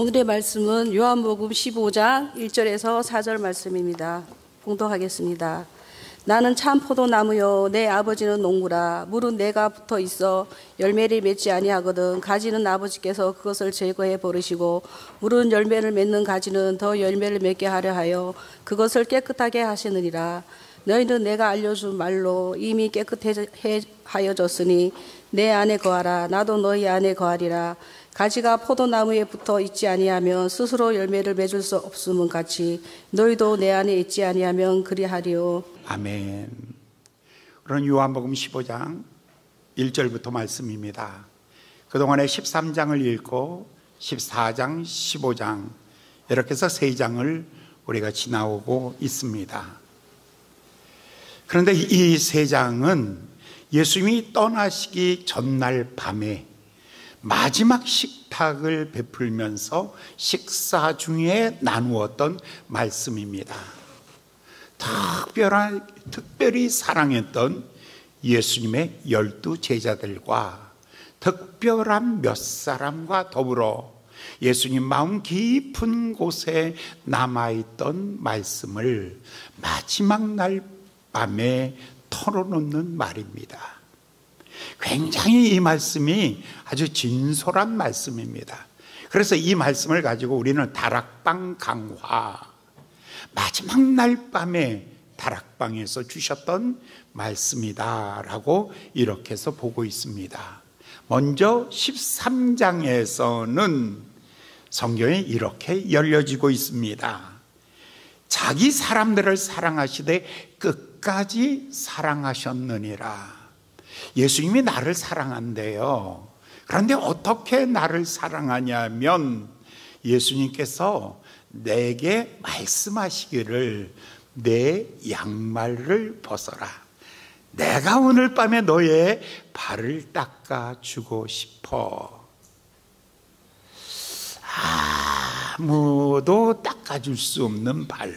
오늘의 말씀은 요한복음 15장 1절에서 4절 말씀입니다. 봉독하겠습니다. 나는 참 포도나무요 내 아버지는 농부라. 물은 내가 붙어 있어 열매를 맺지 아니하거든 가지는 아버지께서 그것을 제거해 버리시고 물은 열매를 맺는 가지는 더 열매를 맺게 하려 하여 그것을 깨끗하게 하시느니라. 너희는 내가 알려준 말로 이미 깨끗하여졌으니 내 안에 거하라. 나도 너희 안에 거하리라. 가지가 포도나무에 붙어 있지 아니하면 스스로 열매를 맺을 수 없음은 같이 너희도 내 안에 있지 아니하면 그리하리요. 아멘. 그런 요한복음 15장 1절부터 말씀입니다. 그동안에 13장을 읽고 14장, 15장 이렇게 해서 3장을 우리가 지나오고 있습니다. 그런데 이 3장은 예수님이 떠나시기 전날 밤에 마지막 식탁을 베풀면서 식사 중에 나누었던 말씀입니다. 특별히 사랑했던 예수님의 12 제자들과 특별한 몇 사람과 더불어 예수님 마음 깊은 곳에 남아있던 말씀을 마지막 날 밤에 털어놓는 말입니다. 굉장히 이 말씀이 아주 진솔한 말씀입니다. 그래서 이 말씀을 가지고 우리는 다락방 강화, 마지막 날 밤에 다락방에서 주셨던 말씀이다라고 이렇게 해서 보고 있습니다. 먼저 13장에서는 성경이 이렇게 열려지고 있습니다. 자기 사람들을 사랑하시되 끝까지 사랑하셨느니라. 예수님이 나를 사랑한대요. 그런데 어떻게 나를 사랑하냐면 예수님께서 내게 말씀하시기를 내 양말을 벗어라. 내가 오늘 밤에 너의 발을 닦아주고 싶어. 아무도 닦아줄 수 없는 발,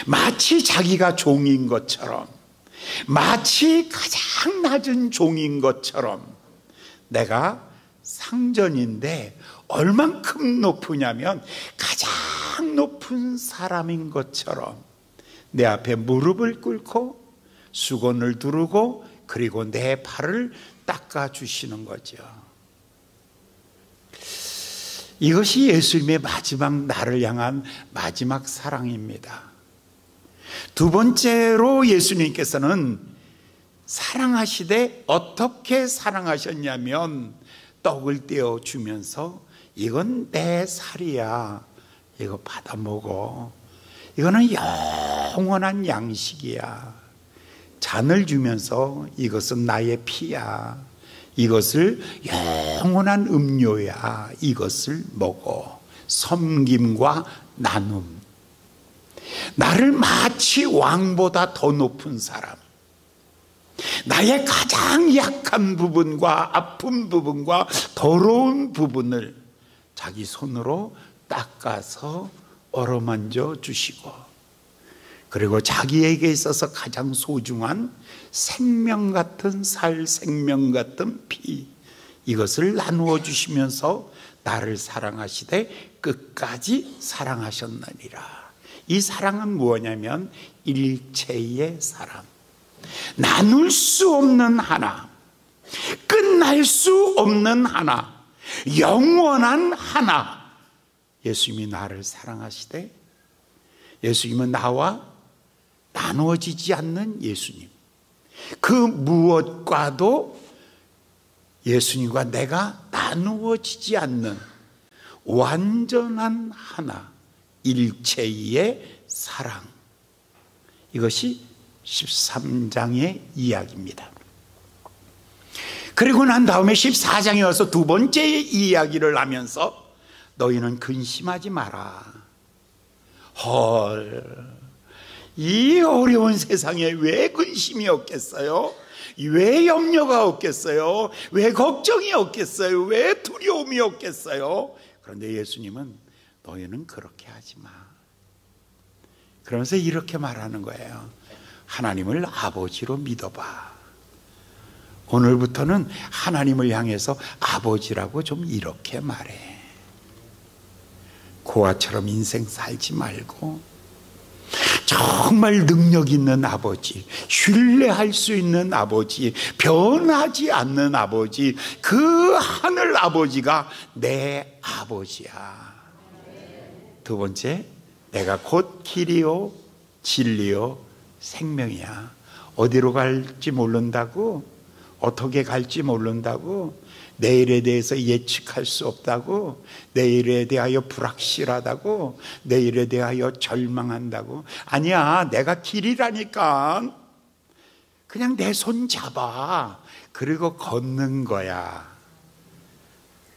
마치 자기가 종인 것처럼, 마치 가장 낮은 종인 것처럼, 내가 상전인데 얼만큼 높으냐면 가장 높은 사람인 것처럼 내 앞에 무릎을 꿇고 수건을 두르고 그리고 내 발을 닦아주시는 거죠. 이것이 예수님의 마지막 나를 향한 마지막 사랑입니다. 두 번째로 예수님께서는 사랑하시되 어떻게 사랑하셨냐면 떡을 떼어주면서 이건 내 살이야, 이거 받아 먹어, 이거는 영원한 양식이야. 잔을 주면서 이것은 나의 피야, 이것을 영원한 음료야, 이것을 먹어. 섬김과 나눔. 나를 마치 왕보다 더 높은 사람, 나의 가장 약한 부분과 아픈 부분과 더러운 부분을 자기 손으로 닦아서 어루만져 주시고, 그리고 자기에게 있어서 가장 소중한 생명 같은 살, 생명 같은 피, 이것을 나누어 주시면서 나를 사랑하시되 끝까지 사랑하셨느니라. 이 사랑은 뭐냐면 일체의 사랑, 나눌 수 없는 하나, 끝날 수 없는 하나, 영원한 하나. 예수님이 나를 사랑하시되, 예수님은 나와 나누어지지 않는 예수님, 그 무엇과도 예수님과 내가 나누어지지 않는 완전한 하나, 일체의 사랑. 이것이 13장의 이야기입니다. 그리고 난 다음에 14장에 와서 두 번째 이야기를 하면서 너희는 근심하지 마라. 헐, 이 어려운 세상에 왜 근심이 없겠어요? 왜 염려가 없겠어요? 왜 걱정이 없겠어요? 왜 두려움이 없겠어요? 그런데 예수님은 너희는 그렇게 하지 마. 그러면서 이렇게 말하는 거예요. 하나님을 아버지로 믿어봐. 오늘부터는 하나님을 향해서 아버지라고 좀 이렇게 말해. 고아처럼 인생 살지 말고 정말 능력 있는 아버지, 신뢰할 수 있는 아버지, 변하지 않는 아버지, 그 하늘 아버지가 내 아버지야. 두 번째, 내가 곧 길이요 진리요 생명이야. 어디로 갈지 모른다고, 어떻게 갈지 모른다고, 내일에 대해서 예측할 수 없다고, 내일에 대하여 불확실하다고, 내일에 대하여 절망한다고. 아니야, 내가 길이라니까. 그냥 내 손 잡아. 그리고 걷는 거야.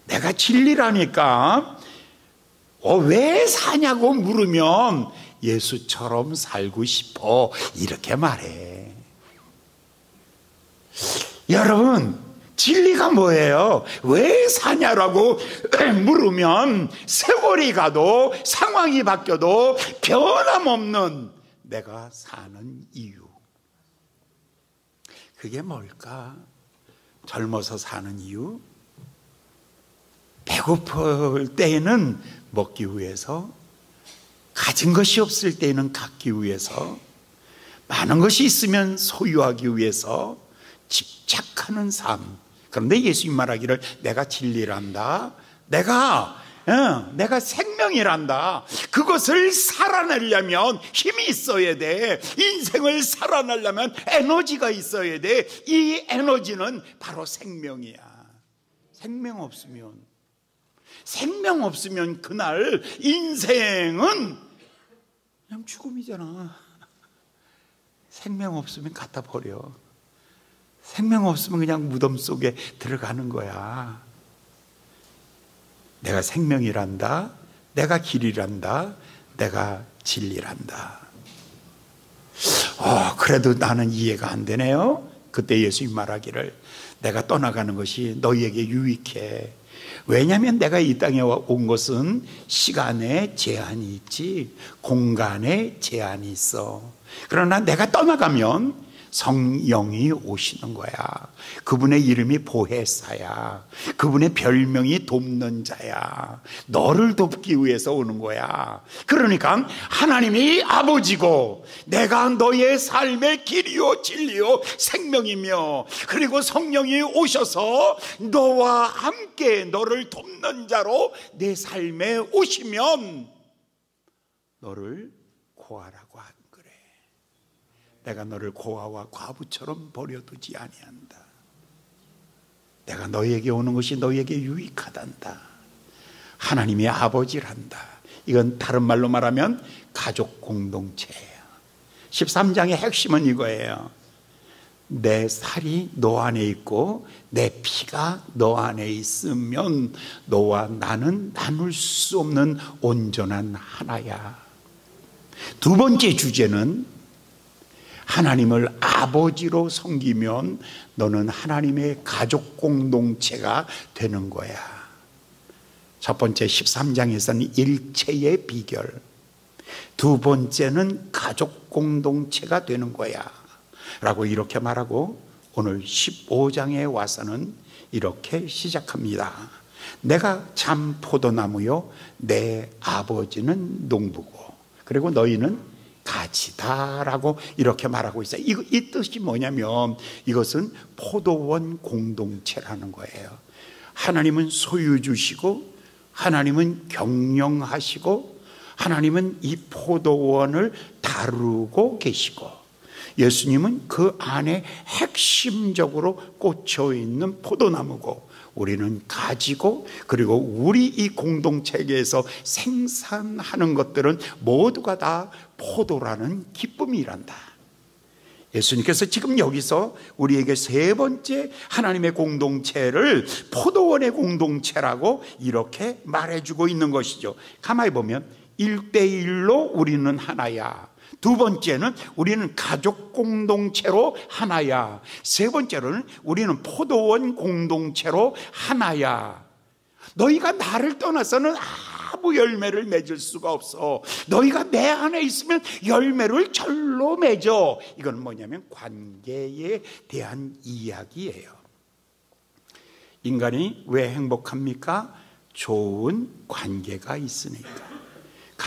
내가 진리라니까. 왜 사냐고 물으면 예수처럼 살고 싶어, 이렇게 말해. 여러분, 진리가 뭐예요? 왜 사냐라고 물으면 세월이 가도 상황이 바뀌어도 변함없는 내가 사는 이유. 그게 뭘까? 젊어서 사는 이유? 배고플 때에는 먹기 위해서, 가진 것이 없을 때에는 갖기 위해서, 많은 것이 있으면 소유하기 위해서 집착하는 삶. 그런데 예수님 말하기를 내가 진리란다, 내가 생명이란다. 그것을 살아내려면 힘이 있어야 돼. 인생을 살아내려면 에너지가 있어야 돼. 이 에너지는 바로 생명이야. 생명 없으면 그날 인생은 그냥 죽음이잖아. 생명 없으면 갖다 버려. 생명 없으면 그냥 무덤 속에 들어가는 거야. 내가 생명이란다, 내가 길이란다, 내가 진리란다. 그래도 나는 이해가 안 되네요. 그때 예수님 말하기를 내가 떠나가는 것이 너희에게 유익해. 왜냐하면 내가 이 땅에 온 것은 시간에 제한이 있지, 공간에 제한이 있어. 그러나 내가 떠나가면 성령이 오시는 거야. 그분의 이름이 보혜사야. 그분의 별명이 돕는 자야. 너를 돕기 위해서 오는 거야. 그러니까 하나님이 아버지고 내가 너의 삶의 길이요 진리요 생명이며, 그리고 성령이 오셔서 너와 함께 너를 돕는 자로 내 삶에 오시면 너를 고아라고 하는. 내가 너를 고아와 과부처럼 버려두지 아니한다. 내가 너에게 오는 것이 너에게 유익하단다. 하나님이 아버지란다. 이건 다른 말로 말하면 가족 공동체예요. 13장의 핵심은 이거예요. 내 살이 너 안에 있고 내 피가 너 안에 있으면 너와 나는 나눌 수 없는 온전한 하나야. 두 번째 주제는 하나님을 아버지로 섬기면 너는 하나님의 가족 공동체가 되는 거야. 첫 번째 13장에서는 일체의 비결, 두 번째는 가족 공동체가 되는 거야 라고 이렇게 말하고, 오늘 15장에 와서는 이렇게 시작합니다. 내가 참 포도나무요 내 아버지는 농부고, 그리고 너희는 가지다라고 이렇게 말하고 있어요. 이 뜻이 뭐냐면 이것은 포도원 공동체라는 거예요. 하나님은 소유 주시고, 하나님은 경영하시고, 하나님은 이 포도원을 다루고 계시고, 예수님은 그 안에 핵심적으로 꽂혀 있는 포도나무고, 우리는 가지고, 그리고 우리 이 공동체에서 생산하는 것들은 모두가 다 포도라는 기쁨이란다. 예수님께서 지금 여기서 우리에게 세 번째 하나님의 공동체를 포도원의 공동체라고 이렇게 말해주고 있는 것이죠. 가만히 보면 1대1로 우리는 하나야. 두 번째는 우리는 가족 공동체로 하나야. 세 번째로는 우리는 포도원 공동체로 하나야. 너희가 나를 떠나서는 아무 열매를 맺을 수가 없어. 너희가 내 안에 있으면 열매를 절로 맺어. 이건 뭐냐면 관계에 대한 이야기예요. 인간이 왜 행복합니까? 좋은 관계가 있으니까.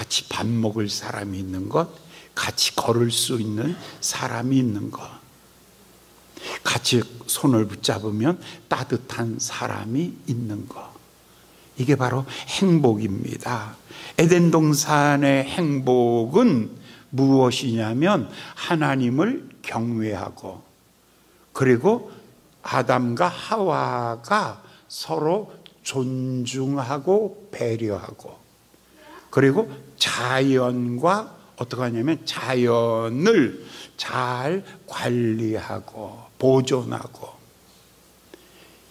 같이 밥 먹을 사람이 있는 것, 같이 걸을 수 있는 사람이 있는 것, 같이 손을 붙잡으면 따뜻한 사람이 있는 것, 이게 바로 행복입니다. 에덴 동산의 행복은 무엇이냐면 하나님을 경외하고, 그리고 아담과 하와가 서로 존중하고 배려하고, 그리고 자연과 어떻게 하냐면 자연을 잘 관리하고 보존하고,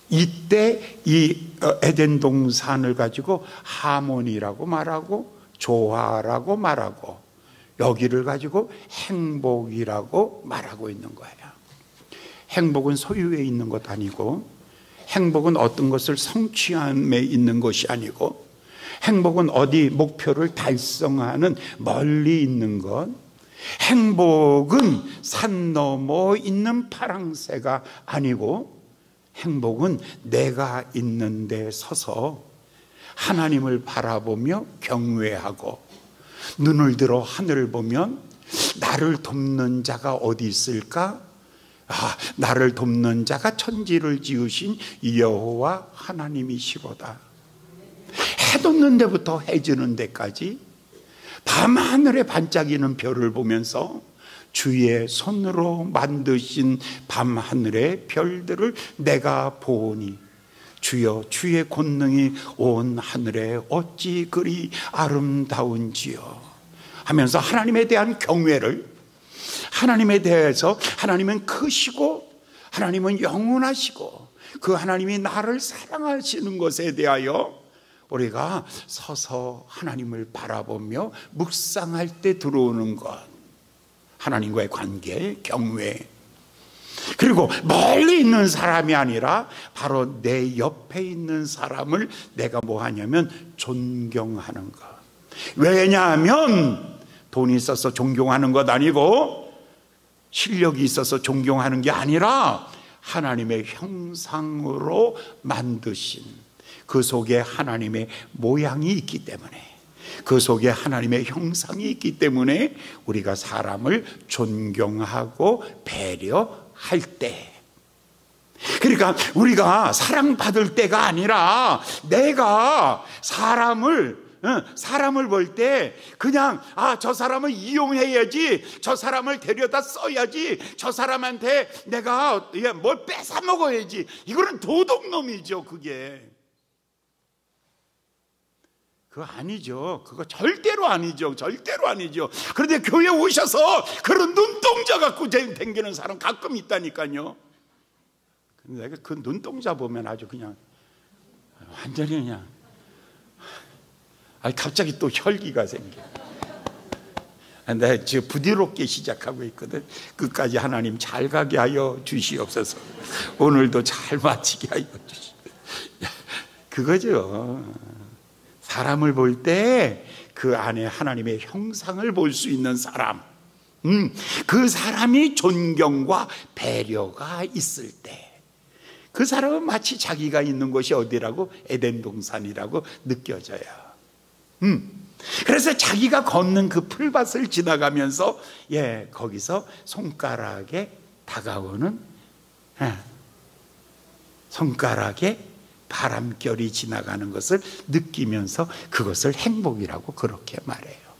이때 이 에덴 동산을 가지고 하모니라고 말하고 조화라고 말하고, 여기를 가지고 행복이라고 말하고 있는 거예요. 행복은 소유에 있는 것 아니고, 행복은 어떤 것을 성취함에 있는 것이 아니고, 행복은 어디 목표를 달성하는 멀리 있는 것, 행복은 산 넘어 있는 파랑새가 아니고, 행복은 내가 있는 데 서서 하나님을 바라보며 경외하고, 눈을 들어 하늘을 보면 나를 돕는 자가 어디 있을까? 나를 돕는 자가 천지를 지으신 여호와 하나님이시로다. 해 돋는 데부터 해 지는 데까지 밤하늘에 반짝이는 별을 보면서 주의 손으로 만드신 밤하늘의 별들을 내가 보니 주여 주의 권능이 온 하늘에 어찌 그리 아름다운지요 하면서 하나님에 대한 경외를, 하나님에 대해서 하나님은 크시고 하나님은 영원하시고 그 하나님이 나를 사랑하시는 것에 대하여 우리가 서서 하나님을 바라보며 묵상할 때 들어오는 것, 하나님과의 관계, 경외. 그리고 멀리 있는 사람이 아니라 바로 내 옆에 있는 사람을 내가 뭐 하냐면 존경하는 것. 왜냐하면 돈이 있어서 존경하는 것 아니고, 실력이 있어서 존경하는 게 아니라 하나님의 형상으로 만드신, 그 속에 하나님의 모양이 있기 때문에, 그 속에 하나님의 형상이 있기 때문에 우리가 사람을 존경하고 배려할 때, 그러니까 우리가 사랑받을 때가 아니라 내가 사람을 볼 때 그냥 저 사람을 이용해야지, 저 사람을 데려다 써야지, 저 사람한테 내가 뭘 뺏어 먹어야지, 이거는 도둑놈이죠. 그거 아니죠. 그거 절대로 아니죠. 절대로 아니죠. 그런데 교회 오셔서 그런 눈동자 갖고 댕기는 사람 가끔 있다니까요. 근데 내가 그 눈동자 보면 아주 그냥 완전히 그냥 갑자기 또 혈기가 생겨. 내가 지금 부드럽게 시작하고 있거든. 끝까지 하나님 잘 가게 하여 주시옵소서. 오늘도 잘 마치게 하여 주시옵소서. 그거죠. 사람을 볼 때 그 안에 하나님의 형상을 볼 수 있는 사람, 그 사람이 존경과 배려가 있을 때 그 사람은 마치 자기가 있는 곳이 어디라고? 에덴 동산이라고 느껴져요. 그래서 자기가 걷는 그 풀밭을 지나가면서 거기서 손가락에 다가오는 손가락에 바람결이 지나가는 것을 느끼면서 그것을 행복이라고 그렇게 말해요.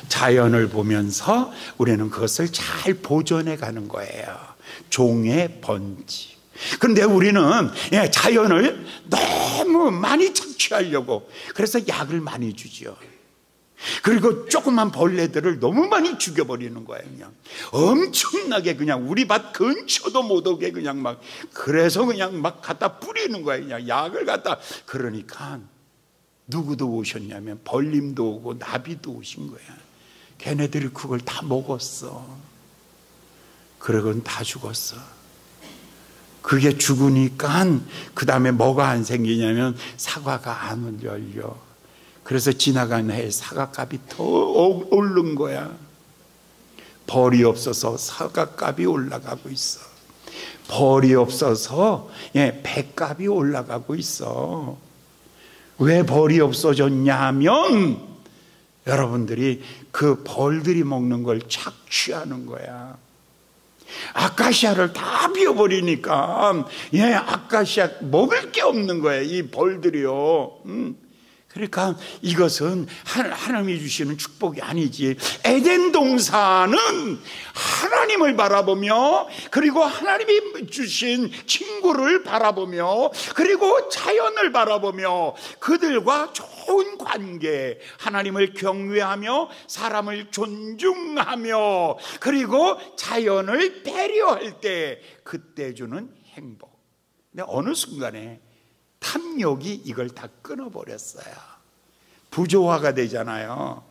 자연을 보면서 우리는 그것을 잘 보존해 가는 거예요. 종의 번지. 그런데 우리는 자연을 너무 많이 착취하려고 그래서 약을 많이 주죠. 그리고 조그만 벌레들을 너무 많이 죽여버리는 거예요. 그냥 엄청나게 그냥 우리 밭 근처도 못 오게 그냥 막, 그래서 그냥 막 갖다 뿌리는 거예요. 그냥 약을 갖다. 그러니까 누구도 오셨냐면 벌림도 오고 나비도 오신 거야. 걔네들이 그걸 다 먹었어. 그러고는 다 죽었어. 그게 죽으니까 그 다음에 뭐가 안 생기냐면 사과가 안 열려. 그래서 지나가는 해에 사과값이 더 오른 거야. 벌이 없어서 사과값이 올라가고 있어. 벌이 없어서 배값이 올라가고 있어. 왜 벌이 없어졌냐 하면 여러분들이 그 벌들이 먹는 걸 착취하는 거야. 아카시아를 다 비워버리니까 아카시아 먹을 게 없는 거예요, 이 벌들이요. 그러니까 이것은 하나님이 주시는 축복이 아니지. 에덴 동산은 하나님을 바라보며, 그리고 하나님이 주신 친구를 바라보며, 그리고 자연을 바라보며 그들과 좋은 관계, 하나님을 경외하며 사람을 존중하며 그리고 자연을 배려할 때 그때 주는 행복. 근데 어느 순간에 탐욕이 이걸 다 끊어버렸어요. 부조화가 되잖아요.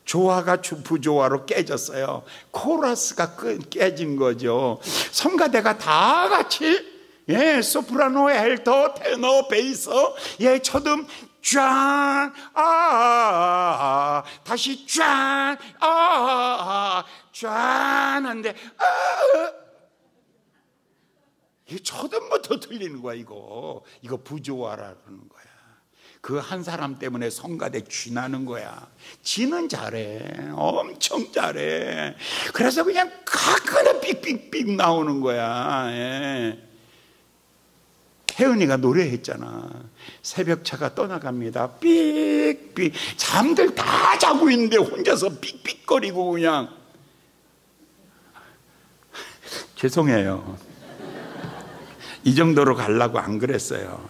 조화가 부조화로 깨졌어요. 코러스가 깨진 거죠. 성가대가 다 같이 소프라노, 알토, 테너, 베이스, 초음 짠, 다시 짠, 짠 한데 이 초등부터 틀리는 거야. 이거 부조화라는 거야. 그 한 사람 때문에 성가대 쥐나는 거야. 지는 잘해, 엄청 잘해. 그래서 그냥 가끔은 삑삑삑 나오는 거야. 혜은이가 노래했잖아. 새벽차가 떠나갑니다. 삑삑. 잠들 다 자고 있는데 혼자서 삑삑거리고 그냥. 죄송해요. 이 정도로 가려고 안 그랬어요.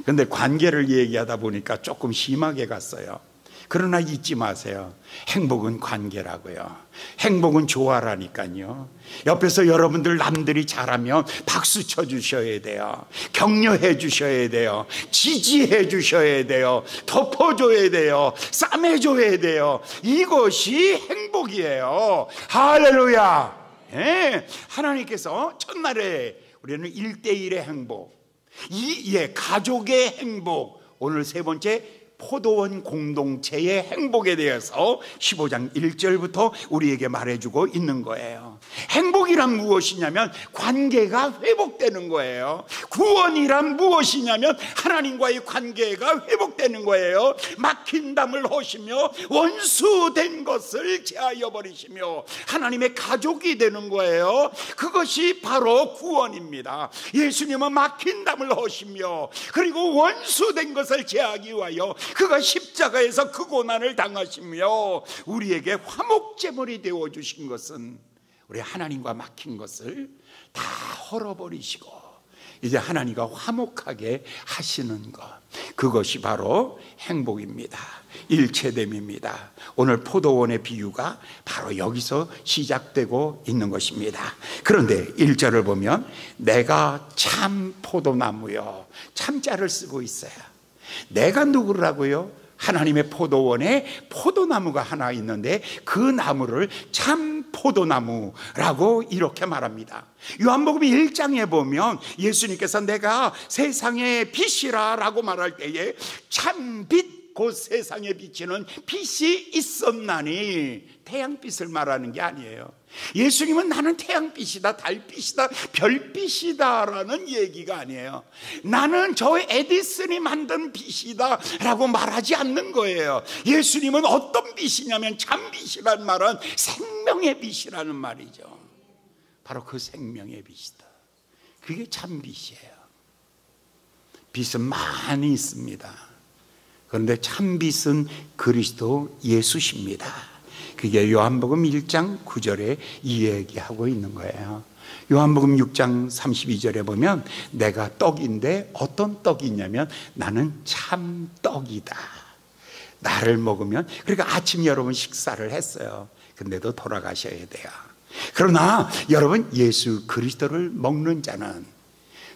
근데 관계를 얘기하다 보니까 조금 심하게 갔어요. 그러나 잊지 마세요. 행복은 관계라고요. 행복은 조화라니까요. 옆에서 여러분들 남들이 잘하면 박수 쳐주셔야 돼요. 격려해 주셔야 돼요. 지지해 주셔야 돼요. 덮어줘야 돼요. 싸매줘야 돼요. 이것이 행복이에요. 할렐루야. 하나님께서 첫날에 우리는 1대1의 행복, 가족의 행복, 오늘 세 번째 포도원 공동체의 행복에 대해서 15장 1절부터 우리에게 말해주고 있는 거예요. 행복이란 무엇이냐면 관계가 회복되는 거예요. 구원이란 무엇이냐면 하나님과의 관계가 회복되는 거예요. 막힌 담을 허시며 원수된 것을 제하여 버리시며 하나님의 가족이 되는 거예요. 그것이 바로 구원입니다. 예수님은 막힌 담을 허시며 그리고 원수된 것을 제하기 위하여 그가 십자가에서 그 고난을 당하시며 우리에게 화목제물이 되어주신 것은 우리 하나님과 막힌 것을 다 헐어버리시고 이제 하나님과 화목하게 하시는 것, 그것이 바로 행복입니다. 일체됨입니다. 오늘 포도원의 비유가 바로 여기서 시작되고 있는 것입니다. 그런데 1절을 보면 내가 참 포도나무요, 참자를 쓰고 있어요. 내가 누구라고요? 하나님의 포도원에 포도나무가 하나 있는데 그 나무를 참 포도나무라고 이렇게 말합니다. 요한복음 1장에 보면 예수님께서 내가 세상의 빛이라 라고 말할 때에 참빛, 곧 세상에 비치는 빛이 있었나니, 태양빛을 말하는 게 아니에요. 예수님은 나는 태양빛이다, 달빛이다, 별빛이다 라는 얘기가 아니에요. 나는 저 에디슨이 만든 빛이다 라고 말하지 않는 거예요. 예수님은 어떤 빛이냐면 참빛이란 말은 생명의 빛이라는 말이죠. 바로 그 생명의 빛이다. 그게 참빛이에요. 빛은 많이 있습니다. 그런데 참빛은 그리스도 예수십니다. 그게 요한복음 1장 9절에 이 얘기하고 있는 거예요. 요한복음 6장 32절에 보면 내가 떡인데 어떤 떡이냐면 나는 참떡이다. 나를 먹으면, 그러니까 아침 여러분 식사를 했어요. 근데도 돌아가셔야 돼요. 그러나 여러분 예수 그리스도를 먹는 자는,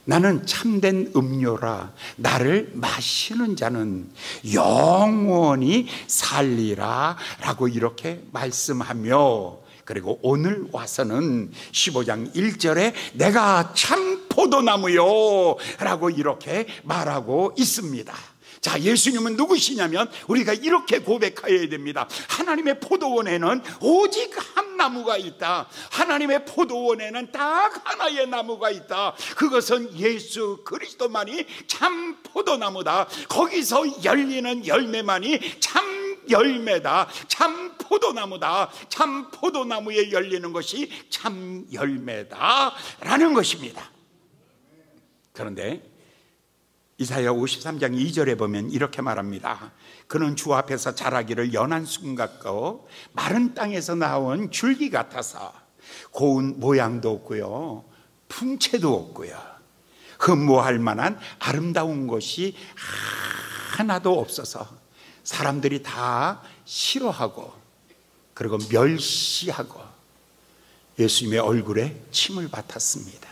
나는 참된 음료라, 나를 마시는 자는 영원히 살리라 라고 이렇게 말씀하며, 그리고 오늘 와서는 15장 1절에 내가 참 포도나무요 라고 이렇게 말하고 있습니다. 자, 예수님은 누구시냐면 우리가 이렇게 고백해야 됩니다. 하나님의 포도원에는 오직 한 나무가 있다. 하나님의 포도원에는 딱 하나의 나무가 있다. 그것은 예수 그리스도만이 참 포도나무다. 거기서 열리는 열매만이 참 열매다, 참 포도나무다, 참 포도나무에 열리는 것이 참 열매다라는 것입니다. 그런데 이사야 53장 2절에 보면 이렇게 말합니다. 그는 주 앞에서 자라기를 연한 순 같고 마른 땅에서 나온 줄기 같아서 고운 모양도 없고요, 풍채도 없고요, 흠모할 만한 아름다운 것이 하나도 없어서 사람들이 다 싫어하고 그리고 멸시하고 예수님의 얼굴에 침을 뱉었습니다.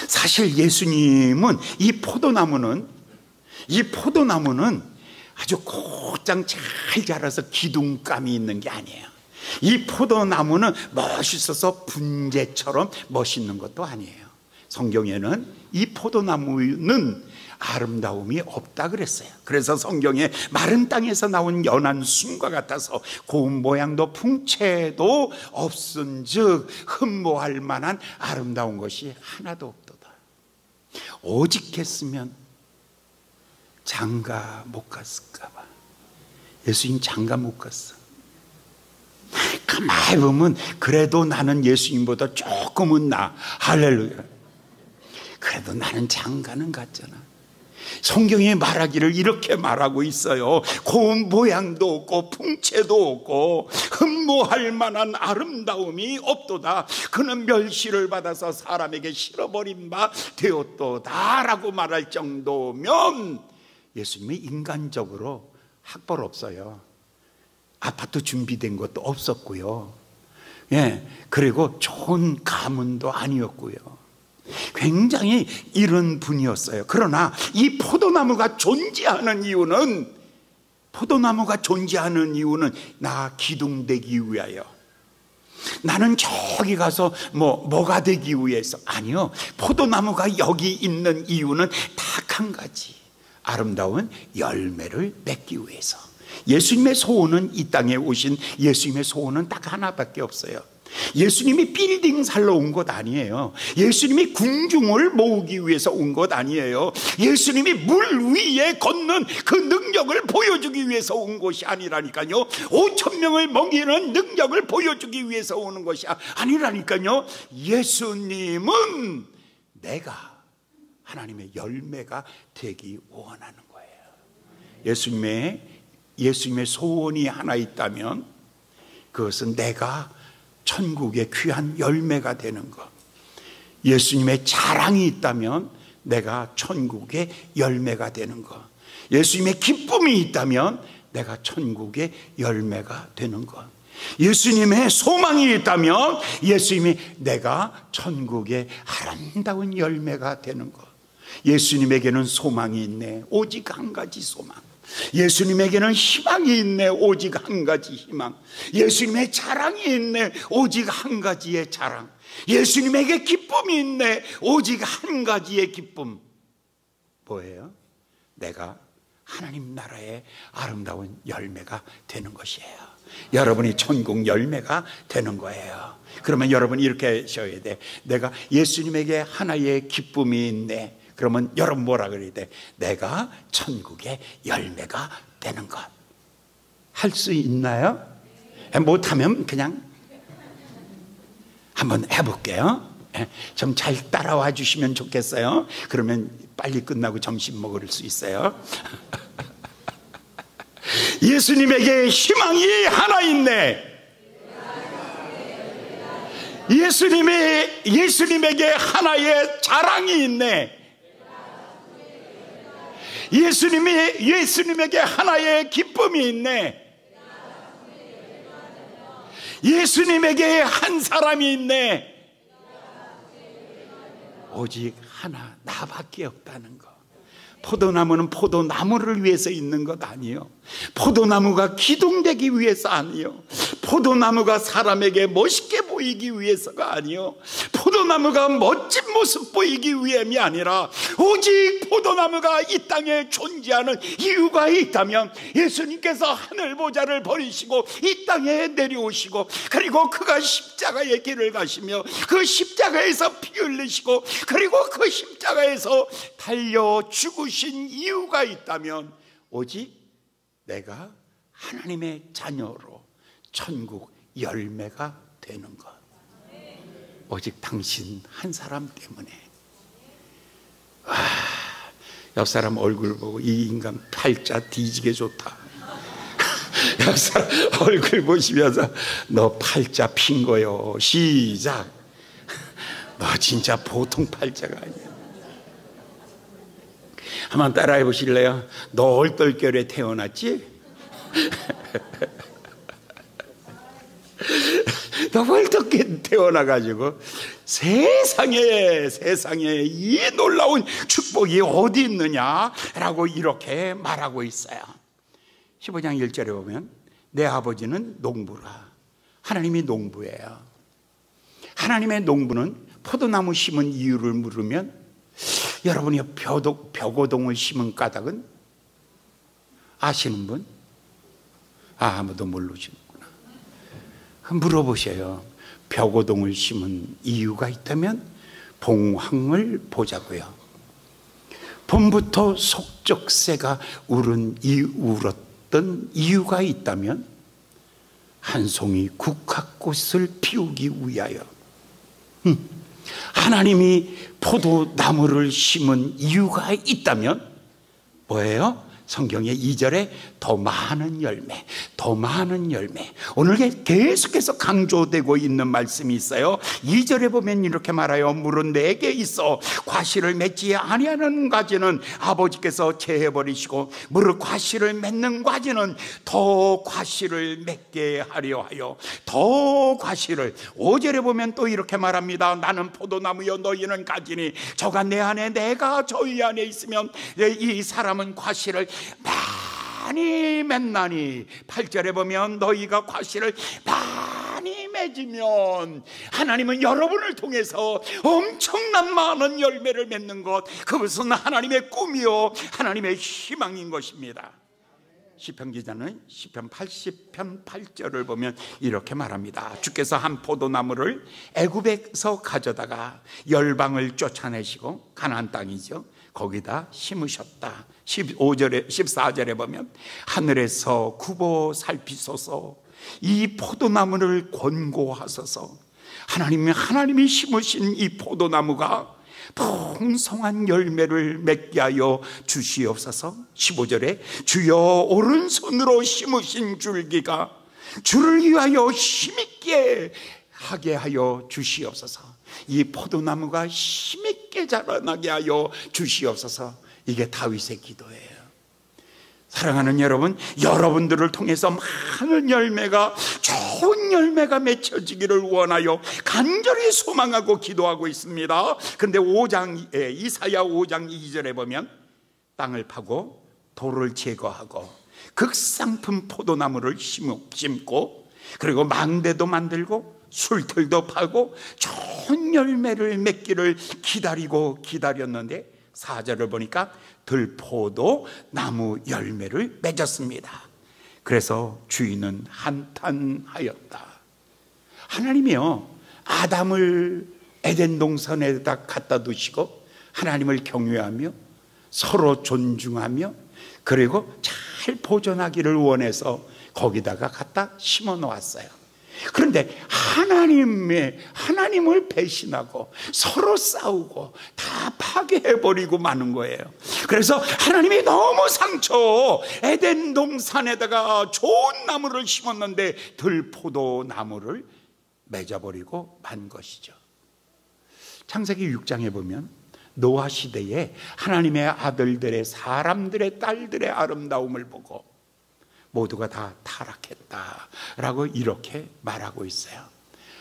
사실 예수님은 이 포도나무는 아주 곧장 잘 자라서 기둥감이 있는 게 아니에요. 이 포도나무는 멋있어서 분재처럼 멋있는 것도 아니에요. 성경에는 이 포도나무는 아름다움이 없다 그랬어요. 그래서 성경에 마른 땅에서 나온 연한 순과 같아서 고운 모양도 풍채도 없은즉 흠모할 만한 아름다운 것이 하나도 없도다. 오직 했으면 장가 못 갔을까 봐. 예수님 장가 못 갔어. 가만히 보면 그래도 나는 예수님보다 조금은 나. 할렐루야. 그래도 나는 장가는 갔잖아. 성경에 말하기를 이렇게 말하고 있어요. 고운 모양도 없고 풍채도 없고 흠모할 만한 아름다움이 없도다. 그는 멸시를 받아서 사람에게 실어버린 바 되었도다 라고 말할 정도면 예수님이 인간적으로 학벌 없어요. 아파트 준비된 것도 없었고요. 그리고 좋은 가문도 아니었고요. 굉장히 이런 분이었어요. 그러나 이 포도나무가 존재하는 이유는 나 기둥되기 위하여, 나는 저기 가서 뭐가 되기 위해서, 아니요. 포도나무가 여기 있는 이유는 딱 한 가지, 아름다운 열매를 맺기 위해서. 예수님의 소원은, 이 땅에 오신 예수님의 소원은 딱 하나밖에 없어요. 예수님이 빌딩 살러 온 것 아니에요. 예수님이 궁중을 모으기 위해서 온 것 아니에요. 예수님이 물 위에 걷는 그 능력을 보여주기 위해서 온 것이 아니라니까요. 5,000명을 먹이는 능력을 보여주기 위해서 오는 것이 아니라니까요. 예수님은 내가 하나님의 열매가 되기 원하는 거예요. 예수님의 소원이 하나 있다면 그것은 내가 천국의 귀한 열매가 되는 것. 예수님의 자랑이 있다면 내가 천국의 열매가 되는 것. 예수님의 기쁨이 있다면 내가 천국의 열매가 되는 것. 예수님의 소망이 있다면 예수님이 내가 천국의 아름다운 열매가 되는 것. 예수님에게는 소망이 있네. 오직 한 가지 소망. 예수님에게는 희망이 있네. 오직 한 가지 희망. 예수님의 자랑이 있네. 오직 한 가지의 자랑. 예수님에게 기쁨이 있네. 오직 한 가지의 기쁨. 뭐예요? 내가 하나님 나라의 아름다운 열매가 되는 것이에요. 여러분이 천국 열매가 되는 거예요. 그러면 여러분이 이렇게 하셔야 돼. 내가 예수님에게 하나의 기쁨이 있네. 그러면 여러분 뭐라 그래야 돼? 내가 천국의 열매가 되는 것. 할 수 있나요? 못하면 그냥 한번 해볼게요. 좀 잘 따라와 주시면 좋겠어요. 그러면 빨리 끝나고 점심 먹을 수 있어요. 예수님에게 희망이 하나 있네. 예수님에게 하나의 자랑이 있네. 예수님에게 하나의 기쁨이 있네. 예수님에게 한 사람이 있네. 오직 하나, 나밖에 없다는 거. 포도나무는 포도나무를 위해서 있는 것 아니에요. 포도나무가 기둥되기 위해서 아니에요. 포도나무가 사람에게 멋있게 보이기 위해서가 아니에요. 포도나무가 멋진 모습 보이기 위함이 아니라 오직 포도나무가 이 땅에 존재하는 이유가 있다면 예수님께서 하늘보좌를 버리시고 이 땅에 내려오시고 그리고 그가 십자가의 길을 가시며 그 십자가에서 피 흘리시고 그리고 그 십자가에서 달려 죽으신 이유가 있다면 오직 내가 하나님의 자녀로 천국 열매가 되는 것, 오직 당신 한 사람 때문에. 옆 사람 얼굴 보고 이 인간 팔자 뒤지게 좋다. 옆 사람 얼굴 보시면서 너 팔자 핀 거요. 시작. 너 진짜 보통 팔자가 아니야. 한번 따라해 보실래요? 너 얼떨결에 태어났지? 너 얼떨결에 태어나가지고 세상에 이 놀라운 축복이 어디 있느냐라고 이렇게 말하고 있어요. 15장 1절에 보면 내 아버지는 농부라. 하나님이 농부예요. 하나님의 농부는 포도나무 심은 이유를 물으면 여러분이 벽오동을 심은 까닭은 아시는 분? 아무도 모르시는구나. 물어보셔요. 벽오동을 심은 이유가 있다면 봉황을 보자고요. 봄부터 속적새가 울었던 이유가 있다면 한 송이 국화꽃을 피우기 위하여. 하나님이 포도나무를 심은 이유가 있다면 뭐예요? 성경의 2절에 더 많은 열매, 더 많은 열매. 오늘 계속해서 강조되고 있는 말씀이 있어요. 2절에 보면 이렇게 말해요. 물은 내게 있어 과실을 맺지 아니하는 가지는 아버지께서 제해버리시고 무릇 과실을 맺는 가지는 더 과실을 맺게 하려 하여 더 과실을. 5절에 보면 또 이렇게 말합니다. 나는 포도나무여 너희는 가지니 저가 내 안에 내가 저희 안에 있으면 이 사람은 과실을 많이 맺나니. 8절에 보면 너희가 과실을 많이 맺으면 하나님은 여러분을 통해서 엄청난 많은 열매를 맺는 것, 그것은 하나님의 꿈이요 하나님의 희망인 것입니다. 시편 기자는 시편 80편 8절을 보면 이렇게 말합니다. 주께서 한 포도나무를 애굽에서 가져다가 열방을 쫓아내시고 가나안 땅이죠, 거기다 심으셨다. 14절에 보면 하늘에서 굽어 살피소서 이 포도나무를 권고하소서. 하나님이 심으신 이 포도나무가 풍성한 열매를 맺게 하여 주시옵소서. 15절에 주여 오른손으로 심으신 줄기가 주를 위하여 힘있게 하게 하여 주시옵소서. 이 포도나무가 힘있게 자라나게 하여 주시옵소서. 이게 다윗의 기도예요. 사랑하는 여러분, 여러분들을 통해서 많은 열매가, 좋은 열매가 맺혀지기를 원하여 간절히 소망하고 기도하고 있습니다. 그런데 이사야 5장 2절에 보면 땅을 파고 돌을 제거하고 극상품 포도나무를 심고 그리고 망대도 만들고 술틀도 파고 좋은 열매를 맺기를 기다렸는데 4절을 보니까 들포도 나무 열매를 맺었습니다. 그래서 주인은 한탄하였다. 하나님이요, 아담을 에덴 동산에다 갖다 두시고 하나님을 경외하며 서로 존중하며 그리고 잘 보존하기를 원해서 거기다가 갖다 심어 놓았어요. 그런데 하나님을 배신하고 서로 싸우고 다 파괴해버리고 마는 거예요. 그래서 하나님이 너무 에덴 동산에다가 좋은 나무를 심었는데 들포도 나무를 맺어버리고 만 것이죠. 창세기 6장에 보면 노아 시대에 하나님의 아들들의, 사람들의 딸들의 아름다움을 보고 모두가 다 타락했다라고 이렇게 말하고 있어요.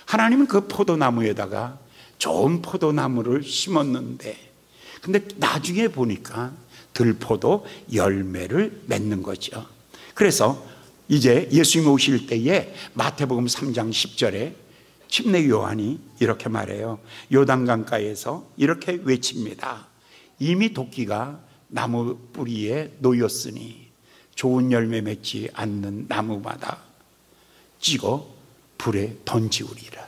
하나님은 그 포도나무에다가 좋은 포도나무를 심었는데 근데 나중에 보니까 들포도 열매를 맺는 거죠. 그래서 이제 예수님 오실 때에 마태복음 3장 10절에 침례 요한이 이렇게 말해요. 요단강가에서 이렇게 외칩니다. 이미 도끼가 나무 뿌리에 놓였으니 좋은 열매 맺지 않는 나무마다 찍어 불에 던지우리라.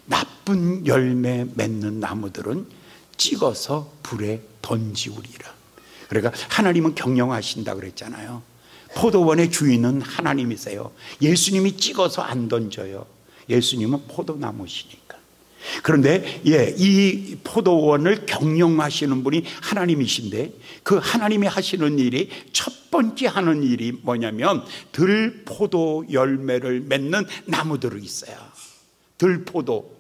나쁜 열매 맺는 나무들은 찍어서 불에 던지우리라. 그러니까 하나님은 경영하신다 그랬잖아요. 포도원의 주인은 하나님이세요. 예수님이 찍어서 안 던져요. 예수님은 포도나무시니까. 그런데 이 포도원을 경영하시는 분이 하나님이신데, 그 하나님이 하시는 일이, 첫 번째 하는 일이 뭐냐면 들포도 열매를 맺는 나무들이 있어요. 들포도,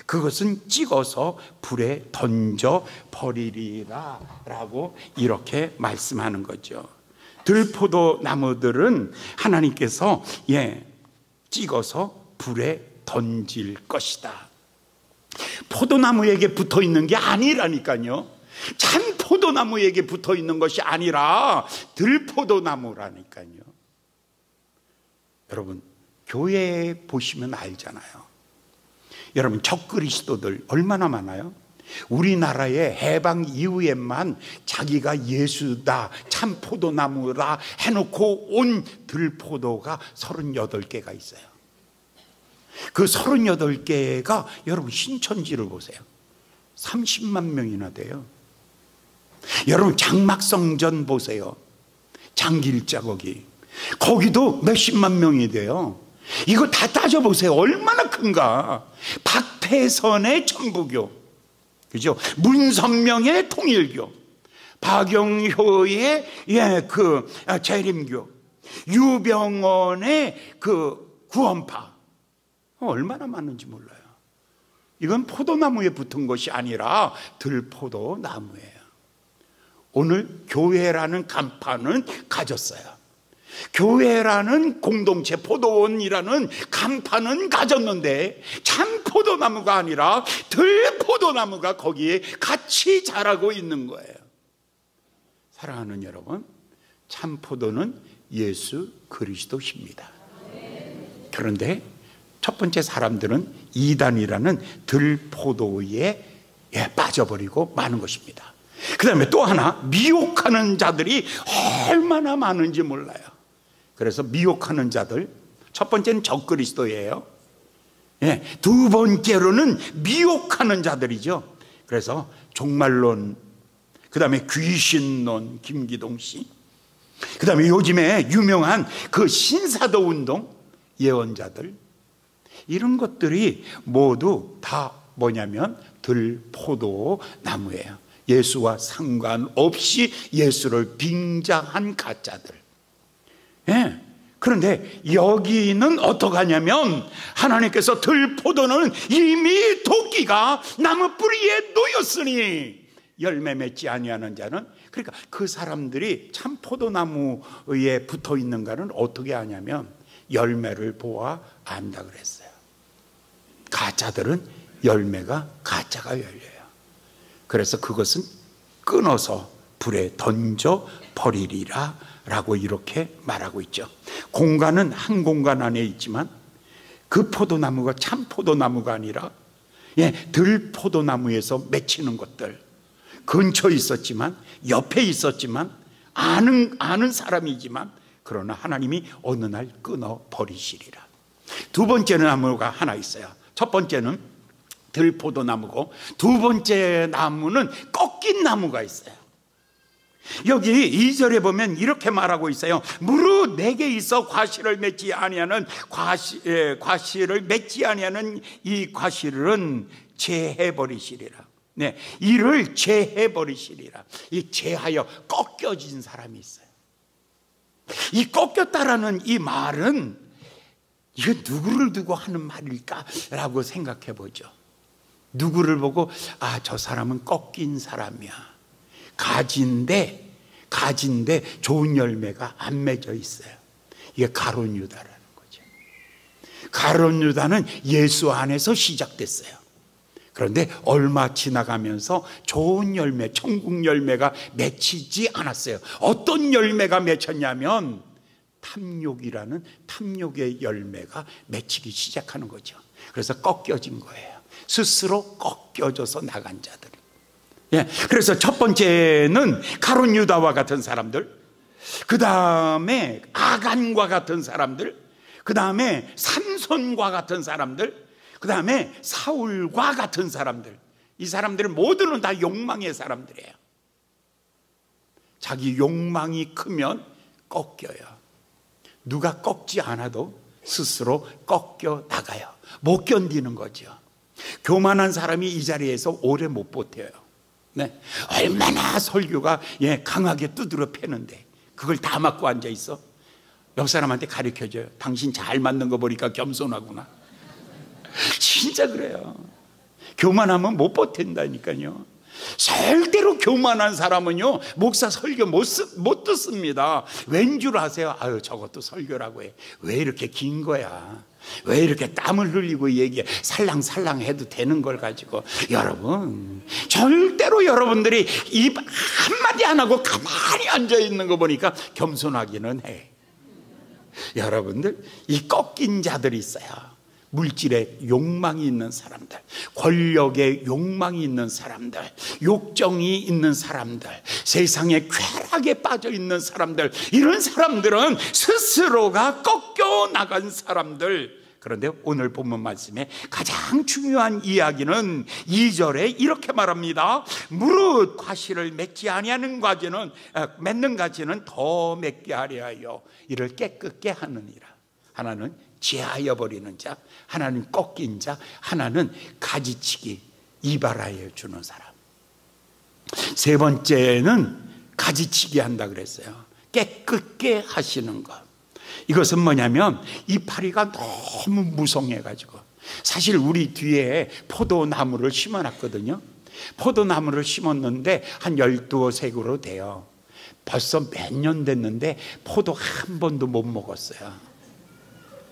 그것은 찍어서 불에 던져 버리리라 라고 이렇게 말씀하는 거죠. 들포도 나무들은 하나님께서 찍어서 불에 던질 것이다. 포도나무에게 붙어 있는 게 아니라니까요. 참 포도나무에게 붙어 있는 것이 아니라 들포도나무라니까요. 여러분, 교회에 보시면 알잖아요. 여러분, 적그리스도들 얼마나 많아요? 우리나라의 해방 이후에만 자기가 예수다, 참 포도나무다 해놓고 온 들포도가 38개가 있어요. 그 38개가 여러분 신천지를 보세요. 30만 명이나 돼요. 여러분 장막성전 보세요. 장길자 거기도 몇십만 명이 돼요. 이거 다 따져보세요. 얼마나 큰가. 박태선의 천부교, 그죠? 문선명의 통일교, 박영효의 재림교, 유병원의 구원파, 얼마나 많은지 몰라요. 이건 포도나무에 붙은 것이 아니라 들포도 나무예요. 오늘 교회라는 간판은 가졌어요. 교회라는 공동체, 포도원이라는 간판은 가졌는데 참 포도나무가 아니라 들포도나무가 거기에 같이 자라고 있는 거예요. 사랑하는 여러분, 참 포도는 예수 그리스도십니다. 그런데 첫 번째 사람들은 이단이라는 들포도에 빠져버리고 마는 것입니다. 그 다음에 또 하나, 미혹하는 자들이 얼마나 많은지 몰라요. 그래서 미혹하는 자들, 첫 번째는 적그리스도예요. 두 번째로는 미혹하는 자들이죠. 그래서 종말론, 그 다음에 귀신론, 김기동 씨, 그 다음에 요즘에 유명한 그 신사도 운동 예언자들, 이런 것들이 모두 다 뭐냐면 들포도 나무예요. 예수와 상관없이 예수를 빙자한 가짜들. 그런데 여기는 어떡하냐면 하나님께서 들포도는 이미 도끼가 나무 뿌리에 놓였으니 열매 맺지 아니하는 자는, 그러니까 그 사람들이 참 포도나무에 붙어 있는가는 어떻게 아냐면 열매를 보아 안다 그랬어요. 가짜들은 열매가 가짜가 열려요. 그래서 그것은 끊어서 불에 던져 버리리라 라고 이렇게 말하고 있죠. 공간은 한 공간 안에 있지만 그 포도나무가 참 포도나무가 아니라 들포도나무에서 맺히는 것들, 근처에 있었지만, 옆에 있었지만, 아는 사람이지만, 그러나 하나님이 어느 날 끊어 버리시리라. 두 번째 나무가 하나 있어요. 첫 번째는 들포도나무고, 두 번째 나무는 꺾인 나무가 있어요. 여기 2절에 보면 이렇게 말하고 있어요. 무릇 내게 있어 과실을 맺지 아니하는 과실을 맺지 아니하는 이 과실은 제해버리시리라. 이를 제해버리시리라. 이 제하여 꺾여진 사람이 있어요. 이 꺾였다라는 이 말은 이거 누구를 두고 하는 말일까라고 생각해 보죠. 누구를 보고 저 사람은 꺾인 사람이야. 가지인데 좋은 열매가 안 맺어 있어요. 이게 가룟 유다라는 거죠. 가룟 유다는 예수 안에서 시작됐어요. 그런데 얼마 지나가면서 좋은 열매, 천국 열매가 맺히지 않았어요. 어떤 열매가 맺혔냐면 탐욕이라는 탐욕의 열매가 맺히기 시작하는 거죠. 그래서 꺾여진 거예요. 스스로 꺾여져서 나간 자들. 그래서 첫 번째는 가룟 유다와 같은 사람들, 그 다음에 아간과 같은 사람들, 그 다음에 삼손과 같은 사람들, 그 다음에 사울과 같은 사람들. 이 사람들은 모두는 다 욕망의 사람들이에요. 자기 욕망이 크면 꺾여요. 누가 꺾지 않아도 스스로 꺾여 나가요. 못 견디는 거죠. 교만한 사람이 이 자리에서 오래 못 버텨요. 네. 얼마나 설교가 강하게 두드려 패는데 그걸 다 맞고 앉아 있어? 옆 사람한테 가르쳐줘요. 당신 잘 맞는 거 보니까 겸손하구나. 진짜 그래요. 교만하면 못 버틴다니까요. 절대로 교만한 사람은요 목사 설교 못 듣습니다. 왠 줄 아세요? 아유, 저것도 설교라고 해. 왜 이렇게 긴 거야? 왜 이렇게 땀을 흘리고 얘기해? 살랑살랑 해도 되는 걸 가지고. 여러분, 절대로 여러분들이 입 한마디 안 하고 가만히 앉아있는 거 보니까 겸손하기는 해. 여러분들, 이 꺾인 자들이 있어요. 물질에 욕망이 있는 사람들, 권력에 욕망이 있는 사람들, 욕정이 있는 사람들, 세상에 쾌락에 빠져 있는 사람들, 이런 사람들은 스스로가 꺾여 나간 사람들. 그런데 오늘 본문 말씀에 가장 중요한 이야기는 2절에 이렇게 말합니다. 무릇 과실을 맺지 아니하는 맺는 가지는 더 맺게 하려 하여 이를 깨끗게 하느니라. 하나는 제하여 버리는 자, 하나는 꺾인 자, 하나는 가지치기, 이발하여 주는 사람. 세 번째는 가지치기 한다 그랬어요. 깨끗게 하시는 것. 이것은 뭐냐면 이파리가 너무 무성해가지고, 사실 우리 뒤에 포도나무를 심어놨거든요. 포도나무를 심었는데 한 12색으로 돼요. 벌써 몇 년 됐는데 포도 한 번도 못 먹었어요.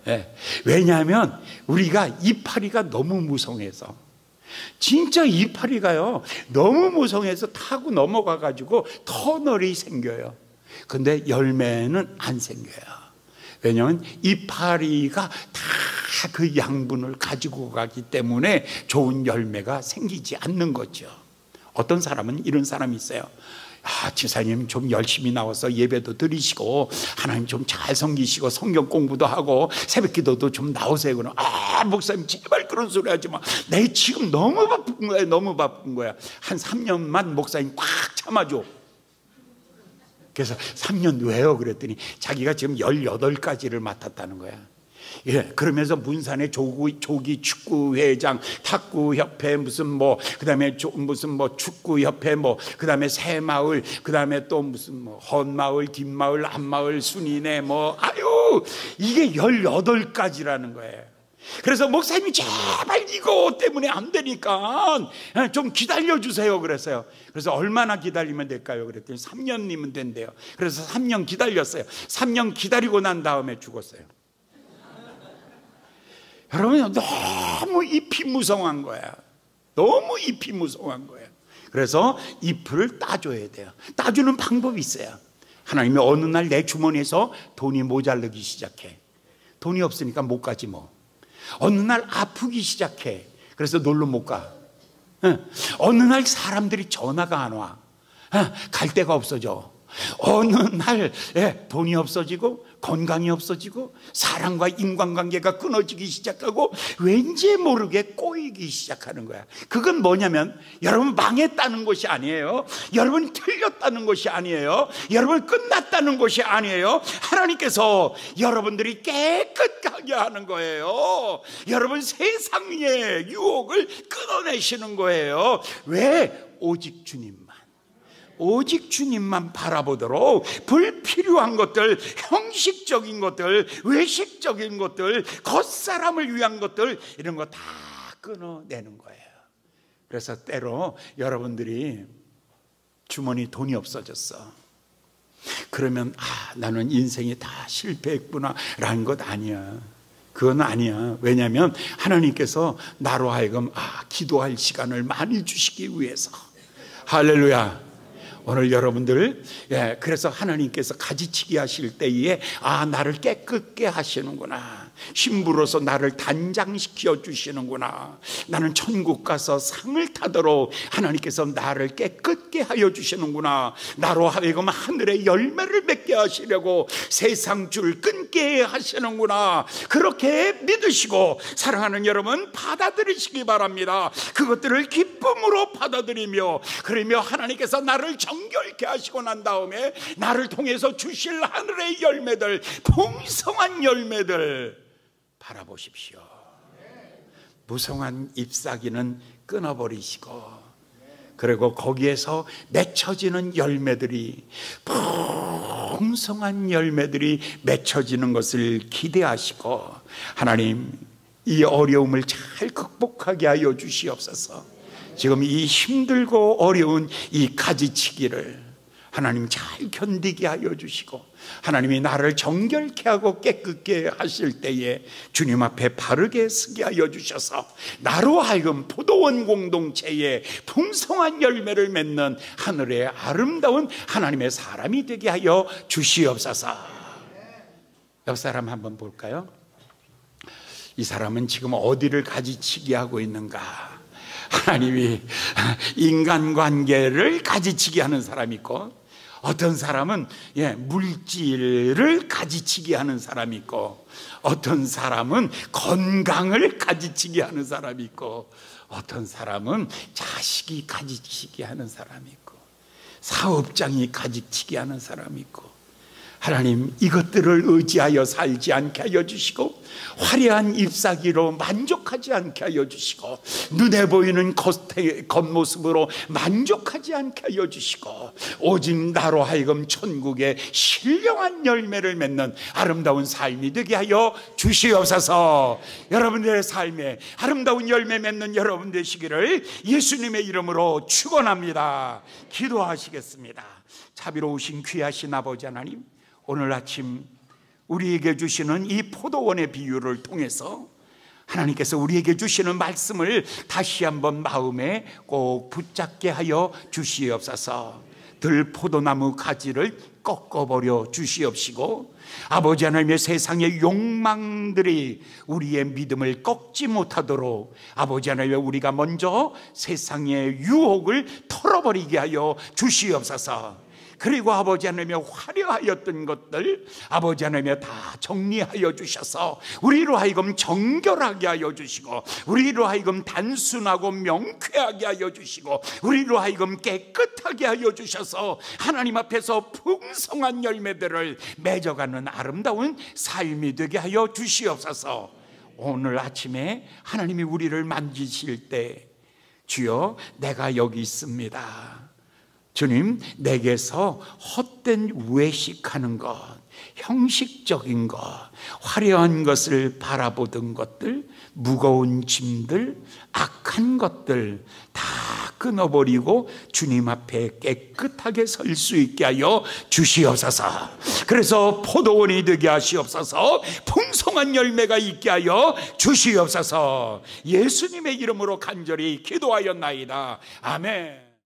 네. 왜냐하면 우리가 이파리가 너무 무성해서, 진짜 이파리가요 너무 무성해서 타고 넘어가가지고 터널이 생겨요. 근데 열매는 안 생겨요. 왜냐하면 이파리가 다 그 양분을 가지고 가기 때문에 좋은 열매가 생기지 않는 거죠. 어떤 사람은 이런 사람이 있어요. 지사님 좀 열심히 나와서 예배도 드리시고 하나님 좀 잘 섬기시고 성경 공부도 하고 새벽 기도도 좀 나오세요. 그럼 목사님 제발 그런 소리 하지 마. 내 지금 너무 바쁜 거야. 너무 바쁜 거야. 한 3년만 목사님 꽉 참아줘. 그래서 3년 왜요? 그랬더니 자기가 지금 18가지를 맡았다는 거야. 그러면서 문산의 조기 축구회장, 탁구협회 그다음에 축구협회 그다음에 새마을, 그다음에 또 헌마을, 뒷마을, 앞마을, 순이네 이게 18가지라는 거예요. 그래서 목사님이 제발 이거 때문에 안 되니까 좀 기다려주세요 그랬어요. 그래서 얼마나 기다리면 될까요? 그랬더니 3년이면 된대요. 그래서 3년 기다렸어요. 3년 기다리고 난 다음에 죽었어요. 여러분, 너무 잎이 무성한 거야. 너무 잎이 무성한 거야. 그래서 잎을 따줘야 돼요. 따주는 방법이 있어요. 하나님이 어느 날 내 주머니에서 돈이 모자르기 시작해. 돈이 없으니까 못 가지 뭐. 어느 날 아프기 시작해. 그래서 놀러 못 가. 어느 날 사람들이 전화가 안 와. 갈 데가 없어져. 어느 날 돈이 없어지고 건강이 없어지고 사람과 인간관계가 끊어지기 시작하고 왠지 모르게 꼬이기 시작하는 거야. 그건 뭐냐면 여러분 망했다는 것이 아니에요. 여러분 틀렸다는 것이 아니에요. 여러분 끝났다는 것이 아니에요. 하나님께서 여러분들이 깨끗하게 하는 거예요. 여러분 세상의 유혹을 끊어내시는 거예요. 왜? 오직 주님만 바라보도록 불필요한 것들, 형식적인 것들, 외식적인 것들, 겉사람을 위한 것들, 이런 거 다 끊어내는 거예요. 그래서 때로 여러분들이 주머니 돈이 없어졌어. 그러면 나는 인생이 다 실패했구나 라는 것 아니야. 그건 아니야. 왜냐하면 하나님께서 나로 하여금 기도할 시간을 많이 주시기 위해서. 할렐루야. 오늘 여러분들, 그래서 하나님께서 가지치기 하실 때에 나를 깨끗게 하시는구나. 신부로서 나를 단장시켜 주시는구나. 나는 천국 가서 상을 타도록 하나님께서 나를 깨끗게 하여 주시는구나. 나로 하여금 하늘의 열매를 맺게 하시려고 세상 줄 끊기 깨끗게 하시는구나, 그렇게 믿으시고 사랑하는 여러분 받아들이시기 바랍니다. 그것들을 기쁨으로 받아들이며, 그러며 하나님께서 나를 정결케 하시고 난 다음에 나를 통해서 주실 하늘의 열매들, 풍성한 열매들 바라보십시오. 무성한 잎사귀는 끊어버리시고, 그리고 거기에서 맺혀지는 열매들이, 풍성한 열매들이 맺혀지는 것을 기대하시고, 하나님 이 어려움을 잘 극복하게 하여 주시옵소서. 지금 이 힘들고 어려운 이 가지치기를 하나님 잘 견디게 하여 주시고, 하나님이 나를 정결케 하고 깨끗게 하실 때에 주님 앞에 바르게 서게 하여 주셔서 나로 하여금 포도원 공동체에 풍성한 열매를 맺는 하늘의 아름다운 하나님의 사람이 되게 하여 주시옵소서. 옆 사람 한번 볼까요? 이 사람은 지금 어디를 가지치기 하고 있는가? 하나님이 인간관계를 가지치기 하는 사람이 있고, 어떤 사람은 물질을 가지치기 하는 사람이 있고, 어떤 사람은 건강을 가지치기 하는 사람이 있고, 어떤 사람은 자식이 가지치기 하는 사람이 있고, 사업장이 가지치기 하는 사람이 있고, 하나님 이것들을 의지하여 살지 않게 하여 주시고, 화려한 잎사귀로 만족하지 않게 하여 주시고, 눈에 보이는 겉모습으로 만족하지 않게 하여 주시고, 오직 나로 하여금 천국의 신령한 열매를 맺는 아름다운 삶이 되게 하여 주시옵소서. 여러분들의 삶에 아름다운 열매 맺는 여러분 되시기를 예수님의 이름으로 축원합니다. 기도하시겠습니다. 자비로우신 귀하신 아버지 하나님, 오늘 아침 우리에게 주시는 이 포도원의 비유를 통해서 하나님께서 우리에게 주시는 말씀을 다시 한번 마음에 꼭 붙잡게 하여 주시옵소서. 들포도나무 가지를 꺾어버려 주시옵시고, 아버지 하나님의 세상의 욕망들이 우리의 믿음을 꺾지 못하도록 아버지 하나님, 우리가 먼저 세상의 유혹을 털어버리게 하여 주시옵소서. 그리고 아버지 하나님의 화려하였던 것들 아버지 하나님의 다 정리하여 주셔서 우리로 하여금 정결하게 하여 주시고, 우리로 하여금 단순하고 명쾌하게 하여 주시고, 우리로 하여금 깨끗하게 하여 주셔서 하나님 앞에서 풍성한 열매들을 맺어가는 아름다운 삶이 되게 하여 주시옵소서. 오늘 아침에 하나님이 우리를 만지실 때, 주여 내가 여기 있습니다, 주님 내게서 헛된 외식하는 것, 형식적인 것, 화려한 것을 바라보던 것들, 무거운 짐들, 악한 것들 다 끊어버리고 주님 앞에 깨끗하게 설 수 있게 하여 주시옵소서. 그래서 포도원이 되게 하시옵소서. 풍성한 열매가 있게 하여 주시옵소서. 예수님의 이름으로 간절히 기도하였나이다. 아멘.